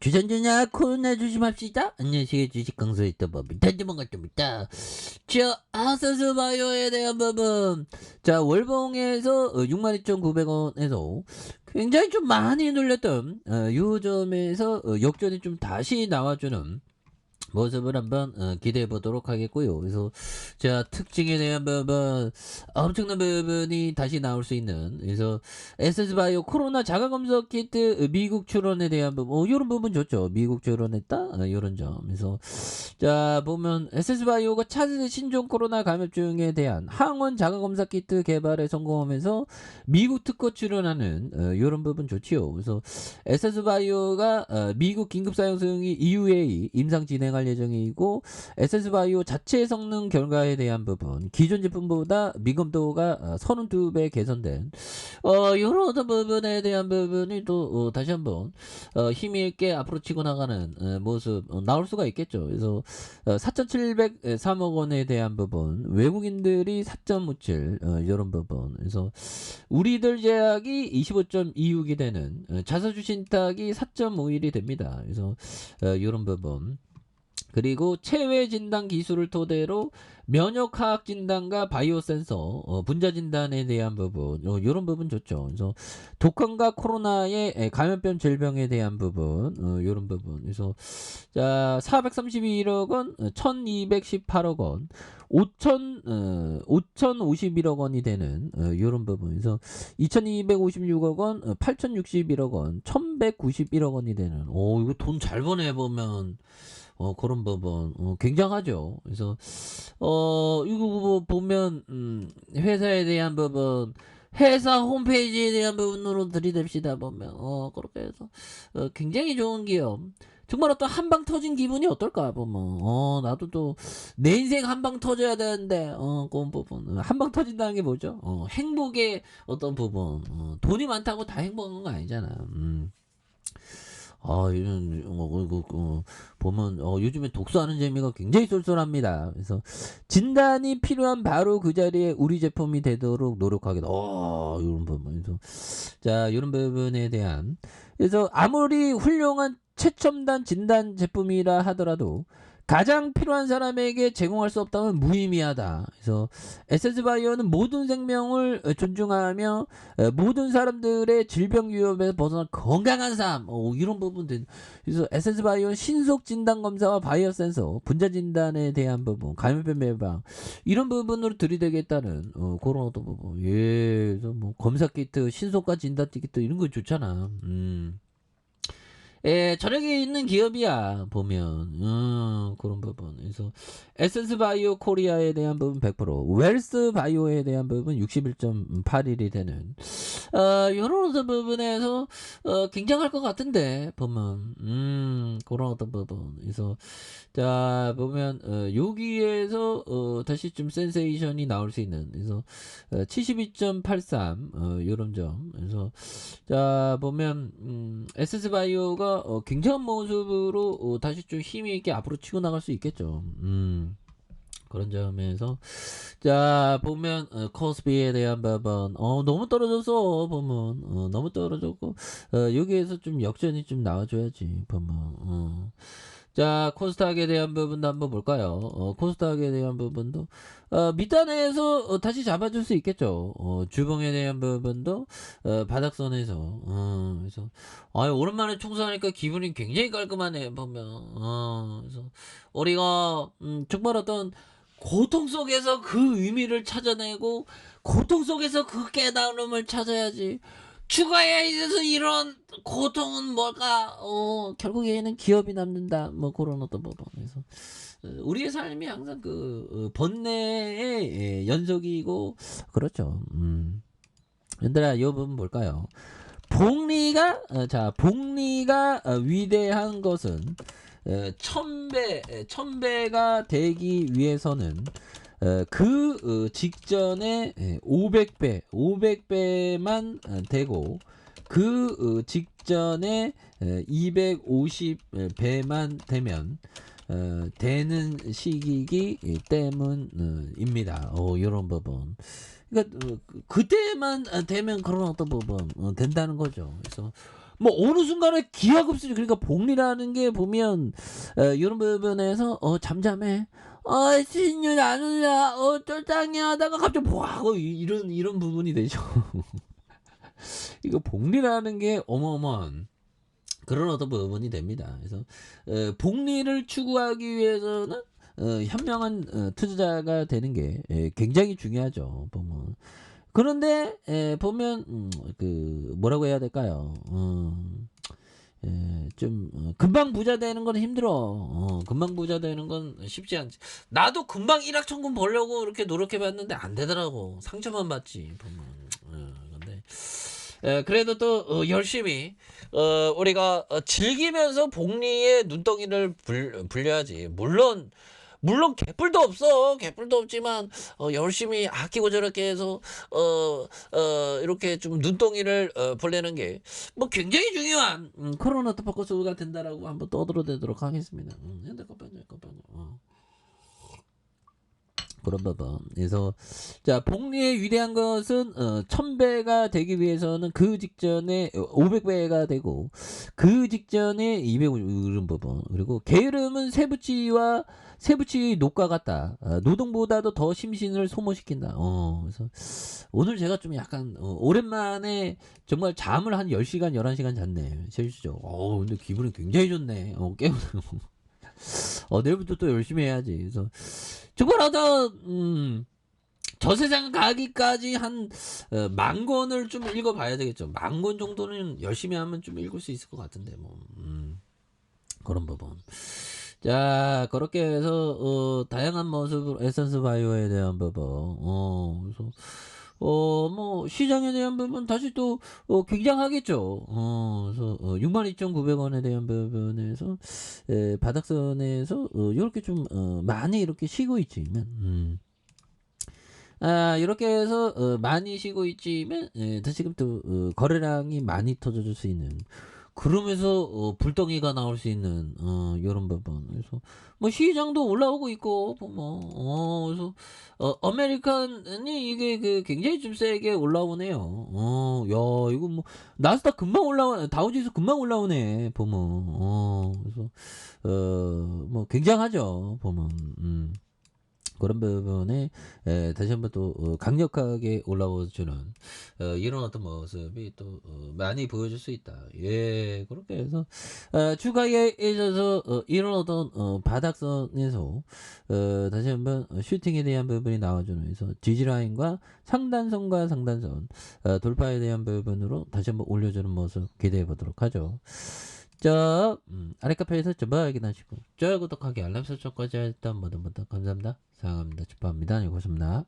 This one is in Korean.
주전주냐 코로나 조심합시다. 안녕하세요. 주식강사의 법이 단지mon가점입니다. 자, 아세스 바이오에 대한 부분. 자, 월봉에서 62,900원에서 굉장히 좀 많이 눌렸던 요 점에서 역전이 좀 다시 나와주는 모습을 한번 기대해 보도록 하겠고요. 그래서 자, 특징에 대한 부분, 엄청난 부분이 다시 나올 수 있는, 그래서 SS바이오 코로나 자가검사 키트 미국 출원에 대한 부분, 이런 부분 좋죠. 미국 출원했다, 이런 점. 그래서 자, 보면 SS바이오가 차세 신종 코로나 감염증에 대한 항원 자가검사 키트 개발에 성공하면서 미국 특허 출원하는 이런 부분 좋지요. 그래서 SS바이오가 미국 긴급사용 소용이 EUA 임상 진행할 예정이고, SS바이오 자체 성능 결과에 대한 부분, 기존 제품보다 민감도가 32배 개선된 이런 어떤 부분에 대한 부분이 또 다시 한번 힘있게 앞으로 치고 나가는 모습 나올 수가 있겠죠. 그래서 4,703억 원에 대한 부분, 외국인들이 4.57 이런 부분, 그래서 우리들 제약이 25.26이 되는 자사주 신탁이 4.51이 됩니다. 그래서 이런 부분, 그리고 체외 진단 기술을 토대로 면역화학 진단과 바이오 센서 분자 진단에 대한 부분, 이런 부분 좋죠. 그래서 독감과 코로나의 감염병 질병에 대한 부분, 이런 부분. 그래서 자, 431억 원, 1218억 원, 5051억 원이 되는 이런 부분. 그래서 2256억 원, 8061억 원, 1191억 원이 되는, 이거 돈 잘 버네 보면. 그런 부분 굉장하죠. 그래서 이거 뭐 보면 회사에 대한 부분, 회사 홈페이지에 대한 부분으로 들이댑시다 보면 그렇게 해서 굉장히 좋은 기업. 정말 어떤 한방 터진 기분이 어떨까 보면 나도 또 내 인생 한방 터져야 되는데 그런 부분, 한방 터진다는 게 뭐죠? 행복의 어떤 부분, 돈이 많다고 다 행복한 거 아니잖아. 이런 보면 요즘에 독서하는 재미가 굉장히 쏠쏠합니다. 그래서 진단이 필요한 바로 그 자리에 우리 제품이 되도록 노력하겠다. 이런 부분. 그래서 자, 이런 부분에 대한, 그래서 아무리 훌륭한 최첨단 진단 제품이라 하더라도 가장 필요한 사람에게 제공할 수 없다면 무의미하다. 그래서 SS바이오는 모든 생명을 존중하며 모든 사람들의 질병 위험에서 벗어난 건강한 삶, 이런 부분들. 그래서 SS바이오는 신속 진단 검사와 바이오 센서, 분자 진단에 대한 부분, 감염병 예방, 이런 부분으로 들이대겠다는 그런 어떤 부분. 예, 그래서 뭐 검사 키트, 신속과 진단 키트 이런 거 좋잖아. 저력이 있는 기업이야 보면 그런 부분. 그래서 에센스 바이오 코리아에 대한 부분 100%, 웰스 바이오에 대한 부분 61.81이 되는 이런 어떤 부분에서 굉장할 것 같은데 보면 그런 어떤 부분. 그래서 자, 보면 여기에서 다시 좀 센세이션이 나올 수 있는, 그래서 72.83 이런 점. 그래서 자, 보면 SS바이오가 굉장한 모습으로 다시 좀 힘이 있게 앞으로 치고 나갈 수 있겠죠. 그런 점에서 자, 보면 코스피에 대한 부분 너무 떨어져서 보면 너무 떨어졌고, 여기에서 좀 역전이 좀 나와줘야지 보면. 자, 코스닥에 대한 부분도 한번 볼까요? 코스닥에 대한 부분도 밑단에서 다시 잡아줄 수 있겠죠. 주봉에 대한 부분도 바닥선에서 그래서 오랜만에 총선하니까 기분이 굉장히 깔끔하네 보면. 그래서 우리가 정말 어떤 고통 속에서 그 의미를 찾아내고, 고통 속에서 그 깨달음을 찾아야지. 죽어야 있어서 이런 고통은 뭘까? 결국에는 기업이 남는다. 뭐 그런 어떤 부분. 그래서 우리의 삶이 항상 그 번뇌의 연속이고 그렇죠. 얘들아, 이 부분 볼까요? 복리가 위대한 것은 천배가 되기 위해서는 그 직전에 500배만 되고, 그 직전에 250배만 되면 되는 시기이기 때문입니다. 이런 부분. 그러니까 그때만 되면 그런 어떤 부분 된다는 거죠. 그래서 뭐 어느 순간에 기하급수죠. 그러니까 복리라는 게 보면 이런 부분에서 잠잠해. 신윤 안 올라. 쫄짱이 하다가 갑자기 뭐 하고 이런 부분이 되죠. 이거 복리라는 게 어마어마한 그런 어떤 부분이 됩니다. 그래서 복리를 추구하기 위해서는 현명한 투자자가 되는 게 굉장히 중요하죠. 보면. 그런데 보면 그 뭐라고 해야 될까요? 좀 금방 부자 되는 건 힘들어. 금방 부자 되는 건 쉽지 않지. 나도 금방 일확천금 벌려고 이렇게 노력해 봤는데 안 되더라고. 상처만 받지 보면. 근데 그래도 또 열심히 우리가 즐기면서 복리의 눈덩이를 불려야지. 물론 개뿔도 없어. 개뿔도 없지만 열심히 아끼고 저렇게 해서 이렇게 좀 눈덩이를 벌리는 게 뭐 굉장히 중요한 코로나 포커스가 된다라고 한번 떠들어대도록 하겠습니다. 잠깐만요. 그런 부분. 그래서 자 복리의 위대한 것은 1000배가 되기 위해서는 그 직전에 500배가 되고 그 직전에 200을 이런 부분. 그리고 게으름은 세부치의 녹과 같다. 노동보다도 더 심신을 소모시킨다. 그래서 오늘 제가 좀 약간 오랜만에 정말 잠을 한 10시간 11시간 잤네. 재주죠. 근데 기분이 굉장히 좋네. 깨우는 내일부터 또 열심히 해야지. 그래서 정말 저 세상 가기까지 한 10,000권을 좀 읽어봐야 되겠죠. 10,000권 정도는 열심히 하면 좀 읽을 수 있을 것 같은데 뭐 그런 부분. 자 그렇게 해서 다양한 모습으로 에센스 바이오에 대한 부분. 그래서 뭐 시장에 대한 부분 다시 또 굉장하겠죠. 그래서 62,900원에 대한 부분에서 바닥선에서 이렇게 좀 많이 이렇게 쉬고 있지만 이렇게 해서 많이 쉬고 있지만 다시금 또 거래량이 많이 터져줄 수 있는 그러면서 불덩이가 나올 수 있는 요런 부분. 그래서 뭐 시장도 올라오고 있고 뭐 그래서 아메리칸이 이게 그 굉장히 좀 세게 올라오네요. 야 이거 뭐 나스닥 금방 올라오 다우지수 금방 올라오네 보면. 그래서 뭐 굉장하죠 보면. 그런 부분에 다시 한번 또 강력하게 올라와주는 이런 어떤 모습이 또 많이 보여줄 수 있다. 예, 그렇게 해서 주가에 있어서 이런 어떤 바닥선에서 다시 한번 슈팅에 대한 부분이 나와주는 그래서 지지라인과 상단선과 상단선 돌파에 대한 부분으로 다시 한번 올려주는 모습 기대해 보도록 하죠. 자, 아래 카페에서 좀 확인하시고, 좋아요, 구독하기, 알람 설정까지 일단 모두 감사합니다. 사랑합니다. 축하합니다. 고맙습니다.